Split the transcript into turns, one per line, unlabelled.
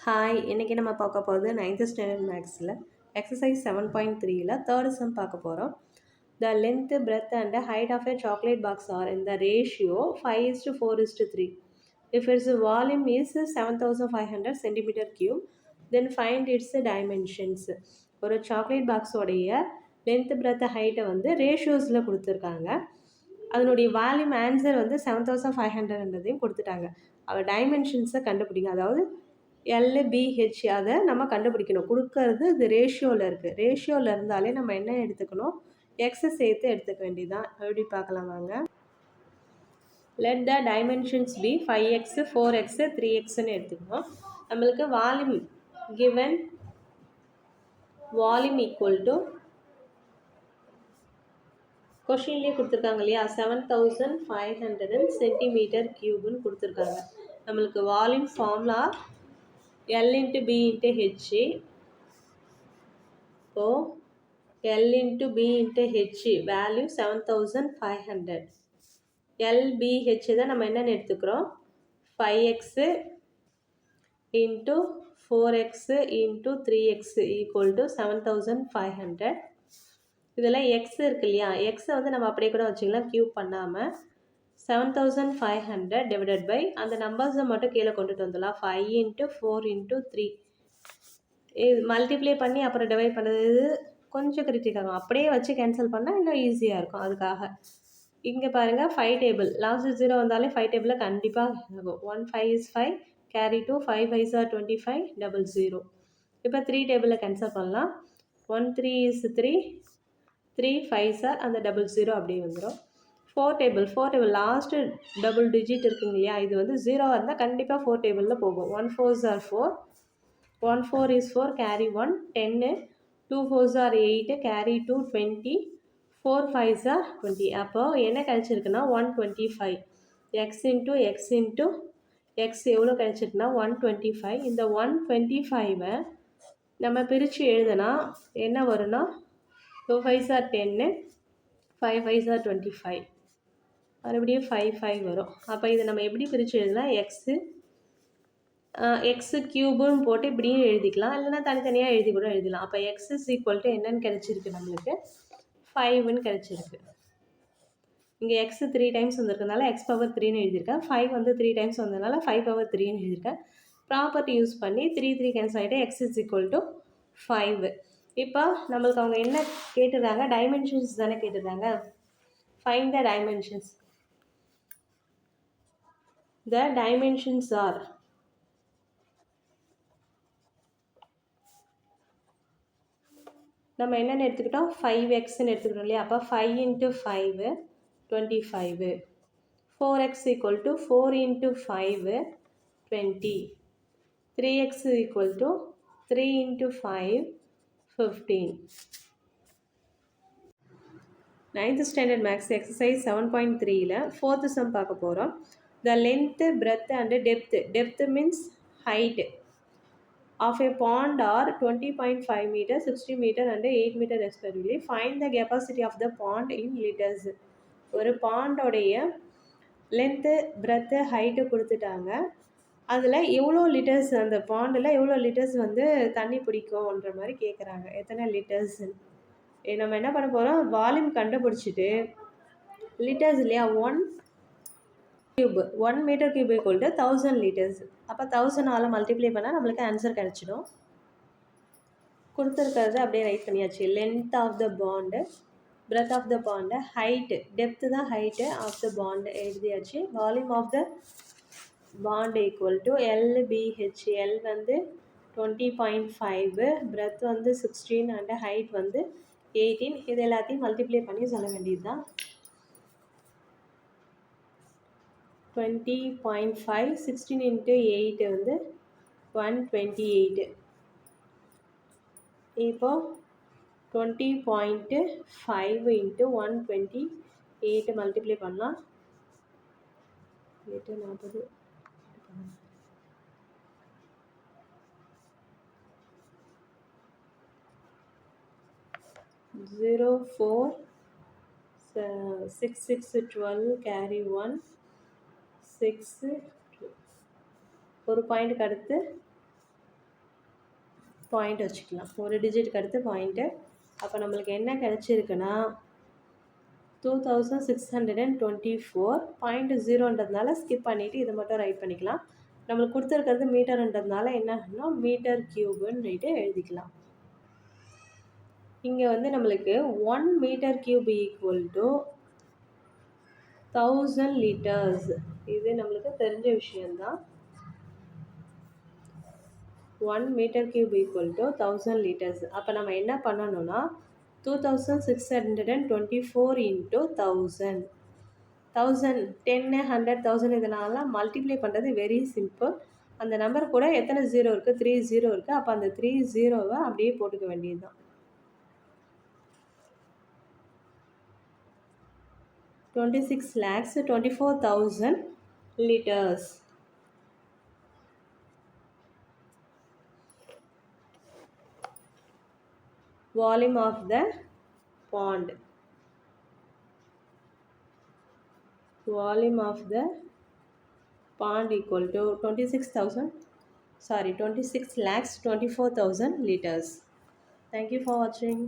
Hi, இன்னைக்கு நம்ம பார்க்க போகிறது 9th ஸ்டாண்டர்ட் மேக்ஸில் எக்ஸசைஸ் 7.3ல தேர்ட் சம் பார்க்க போகிறோம். The length, breadth and height of a chocolate box are in the ratio 5:4:3. If its volume is 7,500 centimeter cube, then find its dimensions. ஒரு chocolate பாக்ஸோடைய length, breadth, ஹைட்டை வந்து ரேஷியோஸில் கொடுத்துருக்காங்க. அதனுடைய volume answer வந்து 7,500ன்றதையும் கொடுத்துட்டாங்க. அவள் டைமென்ஷன்ஸை கண்டுபிடிங்க. அதாவது எல்பிஹெச் அதை நம்ம கண்டுபிடிக்கணும். கொடுக்கறது இது ரேஷியோவில் இருக்குது. ரேஷியோவில் இருந்தாலே நம்ம என்ன எடுத்துக்கணும், எக்ஸை சேர்த்து எடுத்துக்க வேண்டியதான். எப்படி பார்க்கலாம் வாங்க. Let the dimensions be 5x 4x 3xன்னு எடுத்துக்கணும். நம்மளுக்கு volume given volume equal to கொஷின்லேயே கொடுத்துருக்காங்க இல்லையா, 7,500 சென்டிமீட்டர் கியூப்னு கொடுத்துருக்காங்க. நம்மளுக்கு volume formula L into B into H. So L into B into H value 7,500. LBH தான் நம்ம என்னென்னு எடுத்துக்கிறோம், 5x into 4x into 3x equal to 7,500. இதில் x இருக்கு இல்லையா, எக்ஸை வந்து நம்ம அப்படியே கூட வச்சுக்கலாம் கியூப் பண்ணாமல். 7,500 divided by அந்த நம்பர்ஸை மட்டும் கீழே கொண்டுட்டு வந்துடலாம். 5 into 4 into 3 இது மல்டிப்ளை பண்ணி அப்புறம் டிவைட் பண்ணுறது கொஞ்சம் கிரிட்டிக்காகும். அப்படியே வச்சு கேன்சல் பண்ணால் இன்னும் ஈஸியாக இருக்கும். அதுக்காக இங்கே பாருங்கள், 5 டேபிள் லாஸ்ட் 0 வந்தாலே 5 டேபிளில் கண்டிப்பாக ஆகும். 1 5 is 5 கேரி 2 5 5s are 25 00. இப்போ 3 டேபிளில் கேன்சல் பண்ணலாம். 1 3 is 3 3 5s are அந்த 00 அப்படியே வந்துடும். 4 டேபிள் லாஸ்ட்டு டபுள் டிஜிட் இருக்குங்க இல்லையா, இது வந்து 0 இருந்தால் கண்டிப்பாக 4 டேபிளில் போகும். 1 4s are 4 1 4 is 4 carry 1 10 2 4s are 8 carry 2 20 4 5s are 20. அப்போ என்ன கிடைச்சிருக்குன்னா 125. X into X into X எவ்வளோ கிடைச்சிருக்குன்னா 125. இந்த 125 நம்ம பிரித்து எழுதுனா என்ன வரும்னா 2 5s are 10 5 5s are 25 மறுபடியும் 5 5 வரும். அப்போ இதை நம்ம எப்படி பிரித்து எழுதலாம், எக்ஸு க்யூபுன்னு போட்டு இப்படியும் எழுதிக்கலாம், இல்லைனா தனித்தனியாக எழுதி கூட எழுதலாம். அப்போ எக்ஸ் இஸ் ஈக்குவல் டு என்னன்னு கிடச்சிருக்கு, நம்மளுக்கு 5ன்னு கிடச்சிருக்கு. இங்கே எக்ஸு 3 டைம்ஸ் வந்திருக்கனால எக்ஸ் பவர் 3ன்னு எழுதியிருக்கேன். 5 வந்து 3 டைம்ஸ் வந்ததுனால 5 பவர் 3ன்னு எழுதியிருக்கேன். ப்ராப்பர்ட்டி யூஸ் பண்ணி 3 3 கேன்சல் ஆகிட்டு எக்ஸ் இஸ் ஈக்குவல் டு 5. இப்போ நம்மளுக்கு அவங்க என்ன கேட்டுருக்காங்க, டைமென்ஷன்ஸ் தானே கேட்டுருக்காங்க. Find the dimensions. The dimensions are நம்ம என்னென்னு எடுத்துக்கிட்டோம், 5xன்னு எடுத்துக்கிட்டோம் இல்லையா. அப்போ 5 into 5 25 4x equal to 4 into 5 20 3x equal to 3 into 5 15. 9th standard max exercise 7.3ல 4th sum பார்க்க போகிறோம். The length, breadth and depth means height of a pond are 20.5 meter, 60 meter and 8 meter respectively. Find the capacity of the pond in liters. ஒரு பாண்டோடைய length, breadth, height கொடுத்துட்டாங்க. அதில் எவ்வளோ litres, அந்த பாண்டில் எவ்வளோ litres வந்து தண்ணி பிடிக்கும்ன்ற மாதிரி கேட்குறாங்க. எத்தனை லிட்டர்ஸ் நம்ம என்ன பண்ண போகிறோம், வால்யூம் கண்டுபிடிச்சிட்டு லிட்டர்ஸ் இல்லையா, 1 metre cube equal to 1000 litres. அப்போ 1000ஆல் மல்டிப்ளை பண்ணால் நம்மளுக்கு ஆன்சர் கிடச்சிடும். கொடுத்துருக்கிறது அப்படியே ரைட் பண்ணியாச்சு. Length of the pond, breadth of the pond, height depth தான் ஹைட்டு ஆஃப் த பாண்டு எழுதியாச்சு. Volume of the pond equal to LBH. L வந்து 20.5, பிரெத் வந்து 16 அண்ட் ஹைட் வந்து 18. இது எல்லாத்தையும் மல்டிப்ளை பண்ணி சொல்ல வேண்டியது தான். 20.5 16 into 8 வந்து 128. இப்போ 20.5 into 128 மல்டிப்ளை பண்ணலாம். 8 40 0 4 6 6 12 கேரி 1 6 ஒரு பாயிண்ட்டுக்கு அடுத்து பாயிண்ட் வச்சுக்கலாம், ஒரு டிஜிட்டுக்கு அடுத்து பாயிண்ட்டு. அப்போ நம்மளுக்கு என்ன கிடச்சிருக்குன்னா 2624.0ன்றதுனால ஸ்கிப் பண்ணிவிட்டு இதை மட்டும் ரைட் பண்ணிக்கலாம். நம்மளுக்கு கொடுத்துருக்கிறது மீட்டர்ன்றதுனால என்னன்னா மீட்டர் கியூபுன்னுட்டு எழுதிக்கலாம். இங்கே வந்து நம்மளுக்கு 1 metre cube equal to 1000 litres. இது நம்மளுக்கு தெரிஞ்ச விஷயம்தான். 1 metre cube equal to 1000 litres. அப்போ நம்ம என்ன பண்ணணும்னா 2624 இன்ட்டு 1000. 1000 10 100 1000 இதனால மல்டிப்ளை பண்ணுறது வெரி சிம்பிள். அந்த நம்பர் கூட எத்தனை ஜீரோ இருக்குது, 3 ஜீரோ இருக்குது. அப்போ அந்த 3 ஜீரோவை அப்படியே போட்டுக்க வேண்டியது தான். 26,24,000 liters. Volume of the pond. Volume of the pond equal to 26,24,000 liters. Thank you for watching.